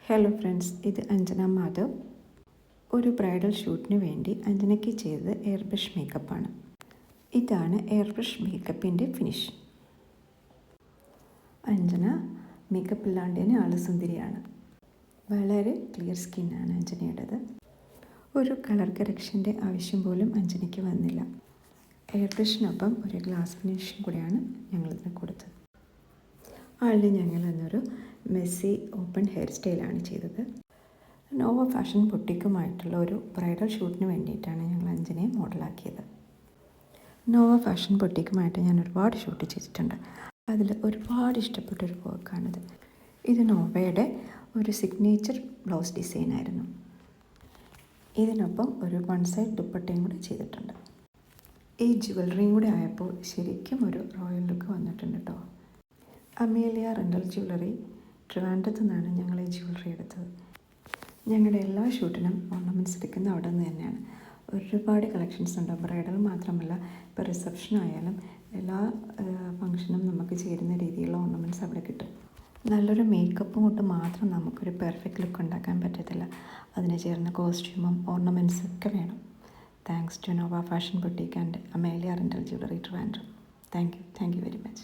Hello friends, ഇത് അഞ്ജന മാധവ്. ഒരു bridal ഷൂട്ടിന് വേണ്ടി അഞ്ജനയ്ക്ക് ചെയ്തത് എയർ ബ്രഷ് മേക്കപ്പാണ്. ഇതാണ് എയർ ബ്രഷ് മേക്കപ്പിൻ്റെ ഫിനിഷ്. അഞ്ജന മേക്കപ്പ് ഇല്ലാണ്ട് തന്നെ ആൾ സുന്ദരിയാണ്. വളരെ ക്ലിയർ സ്കിന്നാണ് അഞ്ജനയുടേത്. ഒരു കളർ കറക്ഷൻ്റെ ആവശ്യം പോലും അഞ്ജനയ്ക്ക് വന്നില്ല. എയർ ബ്രഷിനൊപ്പം ഒരു ഗ്ലാസ് ഫിനിഷും കൂടെയാണ് ഞങ്ങളിതിന് കൊടുത്തത്. ആളിന് ഞങ്ങൾ അന്നൊരു മെസ്സി ഓപ്പൺ ഹെയർ സ്റ്റൈലാണ് ചെയ്തത്. നോവ ഫാഷൻ ബൊട്ടിക്കുമായിട്ടുള്ള ഒരു ബ്രൈഡൽ ഷൂട്ടിന് വേണ്ടിയിട്ടാണ് ഞങ്ങൾ അഞ്ജനയെ മോഡലാക്കിയത്. നോവ ഫാഷൻ ബൊട്ടിക്കുമായിട്ട് ഞാൻ ഒരുപാട് ഷൂട്ട് ചെയ്തിട്ടുണ്ട്. അതിൽ ഒരുപാട് ഇഷ്ടപ്പെട്ടൊരു വർക്കാണിത്. ഇത് നോവയുടെ ഒരു സിഗ്നേച്ചർ ബ്ലൗസ് ഡിസൈനായിരുന്നു. ഇതിനൊപ്പം ഒരു വൺ സൈഡ് ദുപ്പട്ടയും കൂടെ ചെയ്തിട്ടുണ്ട്. ഈ ജ്വല്ലറിയും കൂടെ ആയപ്പോൾ ശരിക്കും ഒരു റോയൽ ലുക്ക് വന്നിട്ടുണ്ട് കേട്ടോ. അമേലിയ റെൻ്റൽ ജ്വല്ലറി ട്രിവാൻഡ്രത്ത് നിന്നാണ് ഞങ്ങൾ ഈ ജ്വല്ലറി എടുത്തത്. ഞങ്ങളുടെ എല്ലാ ഷൂട്ടിനും ഓർണമെൻറ്റ്സ് എടുക്കുന്ന അവിടെ നിന്ന് തന്നെയാണ്. ഒരുപാട് കളക്ഷൻസ് ഉണ്ട്. ബ്രൈഡൽ മാത്രമല്ല, ഇപ്പോൾ റിസപ്ഷൻ ആയാലും എല്ലാ ഫംഗ്ഷനും നമുക്ക് ചേരുന്ന രീതിയിലുള്ള ഓർണമെൻറ്റ്സ് അവിടെ കിട്ടും. നല്ലൊരു മേക്കപ്പും കൊണ്ട് മാത്രം നമുക്കൊരു പെർഫെക്റ്റ് ലുക്ക് ഉണ്ടാക്കാൻ പറ്റത്തില്ല. അതിന് ചേർന്ന കോസ്റ്റ്യൂമും ഓർണമെൻറ്റ്സും ഒക്കെ വേണം. Thanks to Nova fashion boutique and Amelia rental jewellery Trivandrum. Thank you very much.